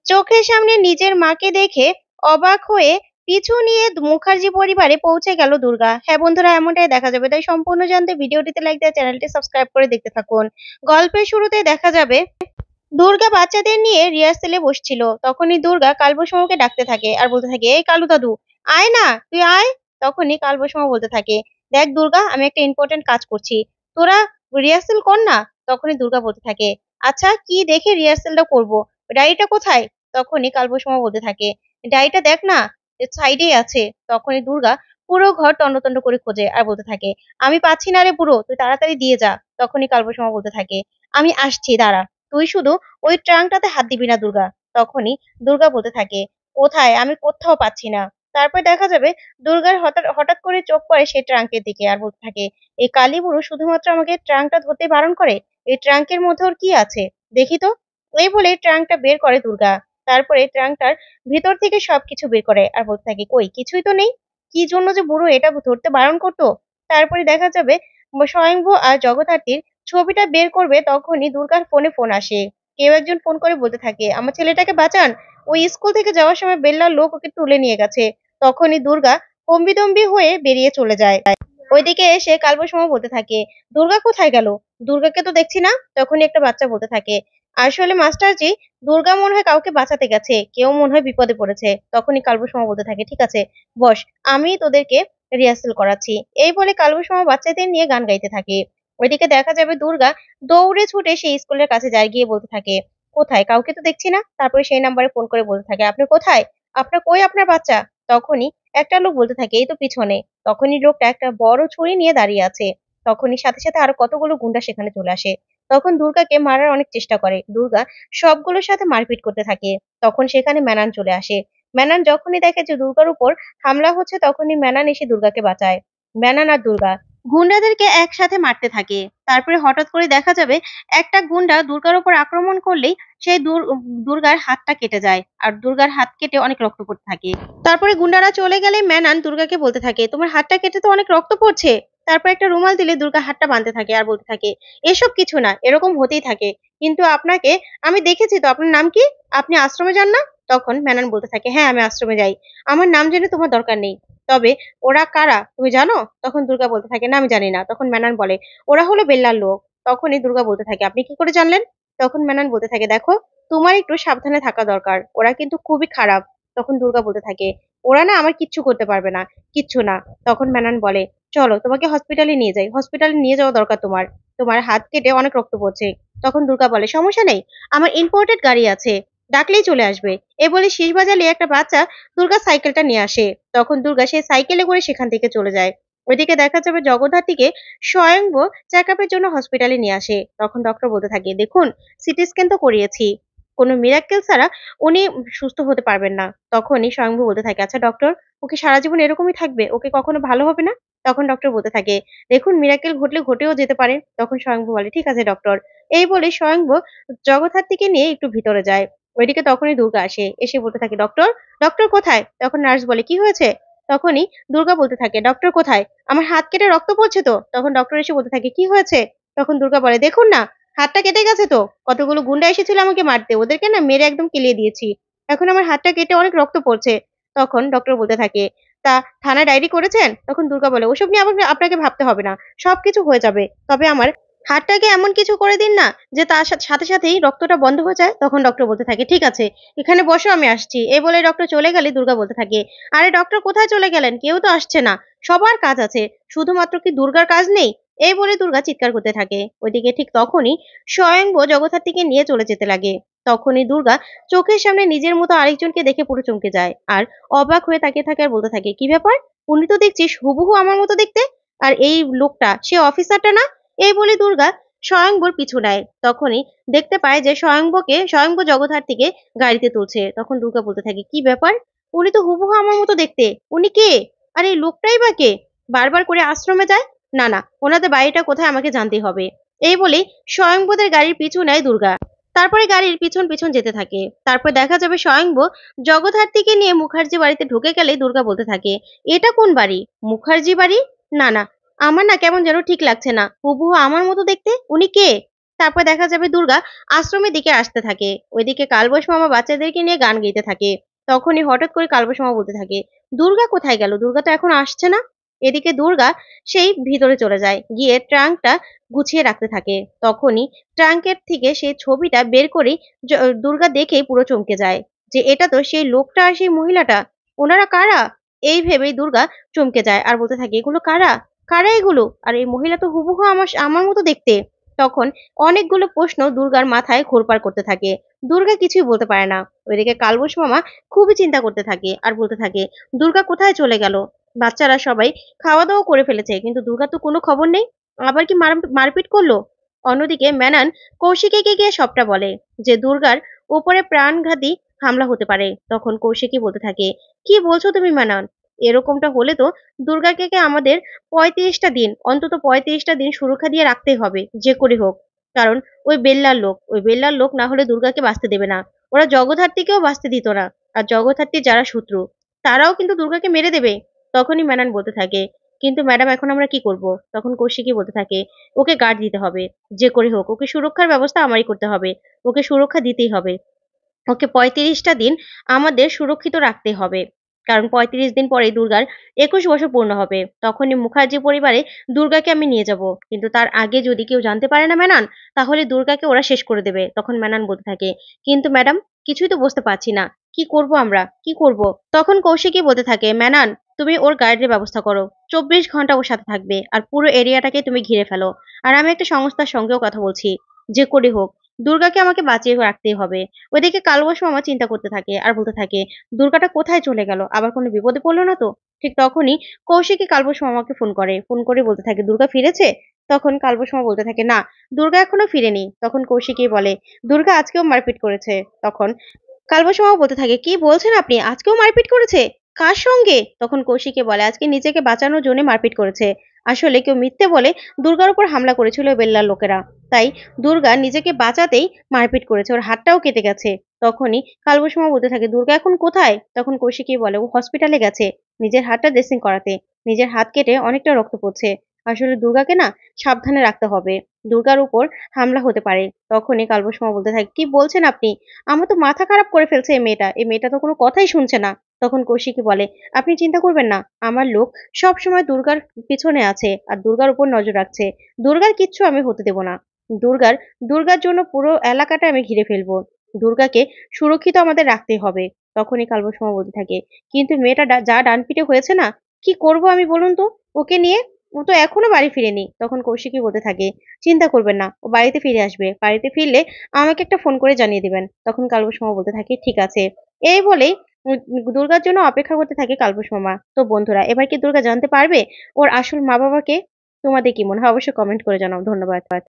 চোখের সামনে নিজের মাকে দেখে অবাক হয়ে পিছু নিয়ে মুখার্জি পরিবারে পৌঁছে গেল দুর্গা। হ্যাঁ বন্ধুরা, এমনটাই দেখা যাবে। তাই সম্পূর্ণ জানতে ভিডিওটিতে লাইক দিয়ে চ্যানেলটি সাবস্ক্রাইব করে দেখতে থাকুন। গল্পের শুরুতে দেখা যাবে দুর্গা বাচ্চাদের নিয়ে রিহার্সেলে বসছিল। তখনই দুর্গা কালবৈষ্ণবকে ডাকতে থাকে আর বলতে থাকে, এই কালু দাদু, আয় না, তুই আয়। তখনই কালবৈষ্ণব বলতে থাকে, দেখ দুর্গা, আমি একটা ইম্পর্টেন্ট কাজ করছি, তোরা রিহার্সেল কর না। তখনই দুর্গা বলতে থাকে, আচ্ছা কি দেখে রিহার্সেলটা করব, ডায়েরিটা কোথায়? তখনই কালবৈষ্ণব বলতে থাকে, ডায়েরিটা দেখ না, সাইডেই আছে। তখনই দুর্গা পুরো ঘর তন্ন করে খোঁজে আর বলতে থাকে, আমি পাচ্ছি না রে বুড়ো, তুই তাড়াতাড়ি দিয়ে যা। তখনই কালবৈষ্ণব বলতে থাকে, আমি আসছি, দাঁড়া, তুই শুধু ওই ট্রাঙ্কটাতে হাত দিবি না দুর্গা। তখনই দুর্গা বলতে থাকে, কোথায়, আমি কোথাও পাচ্ছি না। তারপর দেখা যাবে দুর্গার হঠাৎ হঠাৎ করে চোখ পড়ে সেই ট্রাঙ্কের দিকে আর বলতে থাকে, এই কালী বুড়ো শুধুমাত্র আমাকে ট্রাঙ্কটা ধরতে বারণ করে, এই ট্রাঙ্কের মধ্যে ওর কি আছে, দেখি তো। এই বলে ট্রাঙ্কটা বের করে দুর্গা। তারপরে ট্রাঙ্কটার ভিতর থেকে সবকিছু বের করে আর বলতে থাকে, কই কিছুই তো নেই, কি জন্য যে বুড়ো এটা ধরতে বারণ করতো। তারপরে দেখা যাবে স্বয়ংভু আর জগদ্ধাত্রীর ছবিটা বের করবে, তখনই দুর্গার ফোনে ফোন আসে। কেউ একজন ফোন করে বলতে থাকে, আমার ছেলেটাকে বাঁচান, ওই স্কুল থেকে যাওয়ার সময় বেল্লার লোক ওকে তুলে নিয়ে গেছে। তখনই দুর্গা হম্বিতম্বি হয়ে বেরিয়ে চলে যায়। ওইদিকে এসে কালবৈষ্ণব বলতে থাকে, দুর্গা কোথায় গেল, দুর্গাকে তো দেখছি না। তখনই একটা বাচ্চা বলতে থাকে, আসলে মাস্টারজি, দুর্গা মনে হয় কাউকে বাঁচাতে গেছে, কেউ মনে হয় বিপদে পড়েছে। তখনই কালবৈষ্ণব বলতে থাকে, ঠিক আছে বস, আমি তোদেরকে রিহার্সেল করাচ্ছি। এই বলে কালবৈষ্ণব বাচ্চাদের নিয়ে গান গাইতে থাকে। ওইদিকে দেখা যাবে দুর্গা দৌড়ে ছুটে সেই স্কুলের কাছে যায়, গিয়ে বলতে থাকে, কোথায়, কাউকে তো দেখছি না। তারপরে সেই নাম্বারে ফোন করে বলতে থাকে, আপনি কোথায়, আপনার কই আপনার বাচ্চা। তখনই একটা লোক বলতে থাকে, এই তো পিছনে। তখনই লোকটা একটা বড় ছুরি নিয়ে দাঁড়িয়ে আছে। তখনই সাথে সাথে আরো কতগুলো গুন্ডা সেখানে চলে আসে। তখন দুর্গাকে মারার অনেক চেষ্টা করে দুর্গা, সবগুলোর সাথে মারপিট করতে থাকে। তখন সেখানে ম্যানান চলে আসে। ম্যানান যখনই দেখে যে দুর্গার উপর হামলা হচ্ছে, তখনই ম্যানান এসে দুর্গাকে বাঁচায়। ম্যানান আর দুর্গা গুন্ডাদেরকে একসাথে মারতে থাকে। তারপরে হঠাৎ করে দেখা যাবে একটা গুন্ডা দুর্গার উপর আক্রমণ করলেই সেই দুর্গার হাতটা কেটে যায় আর দুর্গার হাত কেটে অনেক রক্ত পড়তে থাকে। তারপরে গুন্ডারা চলে গেলে ম্যানান দুর্গাকে বলতে থাকে, তোমার হাতটা কেটে তো অনেক রক্ত পড়ছে। তারপর একটা রুমাল দিলে দুর্গা হাতটা বাঁধতে থাকে আর বলতে থাকে, এসব কিছু না, এরকম হতেই থাকে, কিন্তু আপনাকে আমি দেখেছি তো, আপনার নাম কি, আপনি আশ্রমে যান না? তখন ম্যানান বলতে থাকে, হ্যাঁ আমি আশ্রমে যাই, আমার নাম জেনে তোমার দরকার নেই, তবে ওরা কারা তুমি জানো? তখন দুর্গা বলতে থাকে, না আমি জানি না। তখন ম্যানান বলে, ওরা হলো বেল্লার লোক। তখনই দুর্গা বলতে থাকে, আপনি কি করে জানলেন? তখন ম্যানান বলতে থাকে, দেখো, তোমার একটু সাবধানে থাকা দরকার, ওরা কিন্তু খুবই খারাপ। তখন দুর্গা বলতে থাকে, ওরা না আমার কিচ্ছু করতে পারবে না, কিচ্ছু না। তখন ম্যানান বলে, চলো তোমাকে হসপিটালে নিয়ে যাই, হসপিটালে নিয়ে যাওয়া দরকার তোমার, তোমার হাত কেটে অনেক রক্ত পড়ছে। তখন দুর্গা বলে, সমস্যা নেই, আমার ইম্পোর্টেড গাড়ি আছে, ডাকলেই চলে আসবে। এ বলে শীষ বাজালে একটা বাচ্চা দুর্গা সাইকেলটা নিয়ে আসে। তখন দুর্গা সেই সাইকেলে করে সেখান থেকে চলে যায়। ওইদিকে দেখা যাবে জগদ্ধাত্রীকে স্বয়ংভ চেক আপের জন্য হসপিটালে নিয়ে আসে। তখন ডক্টর বলতে থাকে, দেখুন, সিটি স্ক্যান তো করিয়েছি, কোনো মিরাক্কেল ছাড়া উনি সুস্থ হতে পারবেন না। তখনই স্বয়ংভু বলতে থাকে, আচ্ছা ডক্টর, ওকে সারা জীবন এরকমই থাকবে, ওকে কখনো ভালো হবে না? তখন ডক্টর বলতে থাকে, দেখুন, মিরাকেল ঘটলে ঘটেও যেতে পারে। তখন স্বয়ংভু বলে, ঠিক আছে ডক্টর। এই বলে স্বয়ংভু জগদ্ধাত্রীকে নিয়ে একটু ভিতরে যায়। ওইদিকে তখনই দুর্গা আসে, এসে বলতে থাকে, ডক্টর, ডক্টর কোথায়? তখন নার্স বলে, কি হয়েছে? তখনই দুর্গা বলতে থাকে, ডক্টর কোথায়, আমার হাত কেটে রক্ত পড়ছে তো। তখন ডক্টর এসে বলতে থাকে, কি হয়েছে? তখন দুর্গা বলে, দেখুন না, হাতটা কেটে গেছে তো, কতগুলো গুন্ডা এসেছিল আমাকে মারতে, ওদেরকে না মেরে একদম কেলিয়ে দিয়েছি, এখন আমার হাতটা কেটে অনেক রক্ত পড়ছে। তখন ডক্টর বলতে থাকে, তা থানায় ডায়েরি করেছেন? তখন দুর্গা বলে, ওসব নিয়ে আপনাকে ভাবতে হবে না, সবকিছু হয়ে যাবে, তবে আমার হাতটাকে এমন কিছু করে দিন না যে তার সাথে সাথেই রক্তটা বন্ধ হয়ে যায়। তখন ডক্টর বলতে থাকে, ঠিক আছে, এখানে বসো, আমি আসছি। এই বলে ডক্টর চলে গেলে দুর্গা বলতে থাকে, আরে ডক্টর কোথায় চলে গেলেন, কেউ তো আসছে না, সবার কাজ আছে, শুধুমাত্র কি দুর্গার কাজ নেই? এই বলে দুর্গা চিৎকার করতে থাকে। ওইদিকে ঠিক তখনই স্বয়ংভ জগদ্ধাত্রীকে নিয়ে চলে যেতে লাগে। তখনই দুর্গা চোখের সামনে নিজের মতো আরেকজনকে দেখে পুরো চমকে যায় আর অবাক হয়ে তাকিয়ে থাকে আর বলতে থাকে, কি ব্যাপার, উনি তো দেখছিস হুবহু আমার মতো দেখতে, আর এই লোকটা সে অফিসারটা না? এই বলে দুর্গা স্বয়ংবর পিছু নেয়। তখনই দেখতে পায় যে স্বয়ংব জগদ্ধাত্রীকে গাড়িতে তুলছে। তখন দুর্গা বলতে থাকে, কি ব্যাপার, উনি তো হুবহু আমার মতো দেখতে, উনি কে, আর এই লোকটাই বা কে, বারবার করে আশ্রমে যায়, না না, ওনাদের বাড়িটা কোথায় আমাকে জানতেই হবে। এই বলে স্বয়ংবদের গাড়ির পিছু নেয় দুর্গা। তারপরে গাড়ির পিছন পিছন যেতে থাকে। তারপর দেখা যাবে স্বয়ংব জগদ্ধাত্রীকে নিয়ে মুখার্জি বাড়িতে ঢুকে গেলে দুর্গা বলতে থাকে, এটা কোন বাড়ি, মুখার্জি বাড়ি? না না, আমার না কেমন যেন ঠিক লাগছে না, হুবহু আমার মতো দেখতে, উনি কে? তারপর দেখা যাবে দুর্গা আশ্রমের দিকে আসতে থাকে। ওইদিকে কালবৈশ মামা বাচ্চাদেরকে নিয়ে গান গাইতে থাকে। তখনই হঠাৎ করে কালবৈশ মামা বলতে থাকে, দুর্গা কোথায় গেল? দুর্গা তো এখন আসছে না। এদিকে দুর্গা সেই ভিতরে চলে যায়, গিয়ে ট্রাঙ্কটা গুছিয়ে রাখতে থাকে। তখনই ট্রাঙ্কের থেকে সেই ছবিটা বের করে দুর্গা দেখেই পুরো চমকে যায় যে এটা তো সেই লোকটা আর সেই মহিলাটা, ওনারা কারা? এই ভেবেই দুর্গা চমকে যায় আর বলতে থাকে, এগুলো কারা? কারা এগুলো? আর এই মহিলা তো হুবহু আমার আমার মতো দেখতে। তখন অনেকগুলো প্রশ্ন দুর্গার মাথায় ঘুরপাক করতে থাকে। দুর্গা কিছুই বলতে পারে না। ওইদিকে কালবৈশ মামা খুবই চিন্তা করতে থাকে আর বলতে থাকে, দুর্গা কোথায় চলে গেল? বাচ্চারা সবাই খাওয়া দাওয়া করে ফেলেছে, কিন্তু দুর্গার তো কোনো খবর নেই। আবার কি মারপিট করলো? অন্যদিকে মেনন কৌশিকীকে গিয়ে সবটা বলে যে দুর্গার উপরে প্রাণঘাতী হামলা হতে পারে। তখন কৌশিকী বলতে থাকে, কি বলছো তুমি মেনন? এরকমটা হলে তো দুর্গাকে আমাদের ৩৫টা দিন, অন্তত ৩৫টা দিন সুরক্ষা দিয়ে রাখতেই হবে, যে করে হোক। কারণ ওই বেল্লার লোক না হলে দুর্গাকে বাঁচতে দেবে না। ওরা জগদ্ধাত্রীকেও বাঁচতে দিত না। আর জগদ্ধাত্রীর যারা শত্রু, তারাও কিন্তু দুর্গাকে মেরে দেবে। তখনই মেনন বলতে থাকে, কিন্তু ম্যাডাম এখন আমরা কি করব? তখন কৌশিকী বলতে থাকে, ওকে গার্ড দিতে হবে, যে করে হোক ওকে সুরক্ষার ব্যবস্থা আমারই করতে হবে। ওকে সুরক্ষা দিতেই হবে। ওকে ৩৫টা দিন আমাদের সুরক্ষিত রাখতে হবে। কারণ ৩৫ দিন পরেই দুর্গার ২১ বছর পূর্ণ হবে। তখনই মুখার্জি পরিবারে দুর্গাকে আমি নিয়ে যাব। কিন্তু তার আগে যদি কেউ জানতে পারে না মেনন, তাহলে দুর্গাকে ওরা শেষ করে দেবে। তখন মেনন বলতে থাকে, কিন্তু ম্যাডাম কিছুই তো বুঝতে পারছি না। কি করব আমরা? কি করব? তখন কৌশিকী বলতে থাকে, মেনন তুমি ওর গাইডের ব্যবস্থা করো। ২৪ ঘন্টা ওর সাথে থাকবে আর পুরো এরিয়াটাকে তুমি ঘিরে ফেলো। আর আমি একটা সংস্থার সঙ্গেও কথা বলছি। যে করে হোক দুর্গাকে আমাকে বাঁচিয়ে রাখতেই হবে। ওইদিকে কালবৈশ মামা চিন্তা করতে থাকে আর বলতে থাকে, দুর্গাটা কোথায় চলে গেল? আবার কোনো বিপদে পড়লো না তো? ঠিক তখনই কৌশিকী কালবৈশ মামাকে ফোন করে। ফোন করে বলতে থাকে, দুর্গা ফিরেছে? তখন কালবৈশ মামা বলতে থাকে, না, দুর্গা এখনো ফিরেনি। তখন কৌশিকী বলে, দুর্গা আজকেও মারপিট করেছে। তখন কালবৈশ মামা বলতে থাকে, কি বলছেন আপনি? আজকেও মারপিট করেছে? কার সঙ্গে? তখন কৌশিকী বলে, আজকে নিজেকে বাঁচানোর জন্য মারপিট করেছে। আসলে কেউ মিথ্যে বলে দুর্গার উপর হামলা করেছিল ওই বেল্লার লোকেরা। তাই দুর্গা নিজেকে বাঁচাতেই মারপিট করেছে। ওর হাতটাও কেটে গেছে। তখনই কালবৈশ মামা বলতে থাকে, দুর্গা এখন কোথায়? তখন কৌশিকী বলে, ও হসপিটালে গেছে নিজের হাতটা ড্রেসিং করাতে। নিজের হাত কেটে অনেকটা রক্ত পড়ছে। আসলে দুর্গাকে না সাবধানে রাখতে হবে। দুর্গার উপর হামলা হতে পারে। তখনই কালবৈশ মামা বলতে থাকে, কি বলছেন আপনি? আমার তো মাথা খারাপ করে ফেলছে এই মেয়েটা। এই মেয়েটা তো কোনো কথাই শুনছে না। তখন কৌশিকী বলে, আপনি চিন্তা করবেন না। আমার লোক সবসময় দুর্গার পিছনে আছে আর দুর্গার উপর নজর রাখছে। দুর্গার কিচ্ছু আমি হতে দেব না। দুর্গার দুর্গার জন্য পুরো এলাকাটা আমি ঘিরে ফেলবো। দুর্গাকে সুরক্ষিত আমাদের রাখতেই হবে। তখনই কালবৈশ মামা বলতে থাকে, কিন্তু মেয়েটা যা ডানপিটে হয়েছে না, কি করব আমি বলুন তো ওকে নিয়ে? ও তো এখনো বাড়ি ফিরেনি। তখন কৌশিকী বলতে থাকে, চিন্তা করবেন না, ও বাড়িতে ফিরে আসবে। বাড়িতে ফিরলে আমাকে একটা ফোন করে জানিয়ে দিবেন। তখন কালবৈশ মামা বলতে থাকে, ঠিক আছে। এই বলেই দুর্গার জন্য অপেক্ষা করতে থাকে কালবৈশ মামা। তো বন্ধুরা, এবার কি দুর্গা জানতে পারবে ওর আসল মা বাবাকে? তোমাদের কি মনে হয়? অবশ্যই কমেন্ট করে জানাও। ধন্যবাদ।